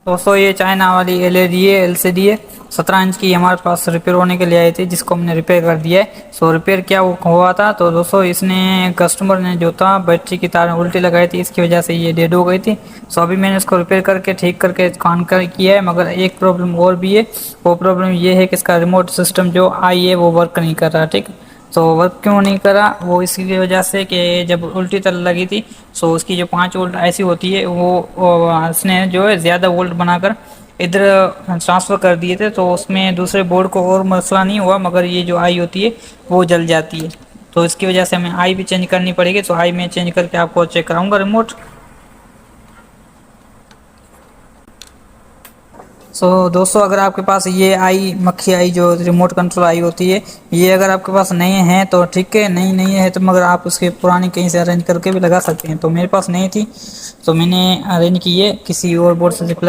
दोस्तों ये चाइना वाली एलईडी है, एलसीडी है, 17 इंच की हमारे पास रिपेयर होने के लिए आई थी, जिसको हमने रिपेयर कर दिया है। सो रिपेयर क्या हुआ था, तो दोस्तों इसने कस्टमर ने जो था बैटरी की तार उल्टी लगाई थी, इसकी वजह से ये डेड हो गई थी। सो अभी मैंने इसको रिपेयर करके ठीक करके काम कर किया है, मगर एक प्रॉब्लम और भी है। वो प्रॉब्लम ये है कि इसका रिमोट सिस्टम जो आई है वो वर्क नहीं कर रहा। ठीक, तो वर्क क्यों नहीं करा, वो इसकी वजह से कि जब उल्टी तरह लगी थी, सो उसकी जो 5 वोल्ट ऐसी होती है वो इसने जो है ज़्यादा वोल्ट बनाकर इधर ट्रांसफ़र कर दिए थे। तो उसमें दूसरे बोर्ड को और मसला नहीं हुआ, मगर ये जो आई होती है वो जल जाती है। तो इसकी वजह से हमें आई भी चेंज करनी पड़ेगी। तो आई में चेंज करके आपको चेक कराऊंगा रिमोट। दोस्तों अगर आपके पास ये आई मक्खी आई जो रिमोट कंट्रोल आई होती है, ये अगर आपके पास नए हैं तो ठीक है, नहीं है तो मगर आप उसके पुरानी कहीं से अरेंज करके भी लगा सकते हैं। तो मेरे पास नहीं थी, तो मैंने अरेंज की है किसी और बोर्ड से सप्लाई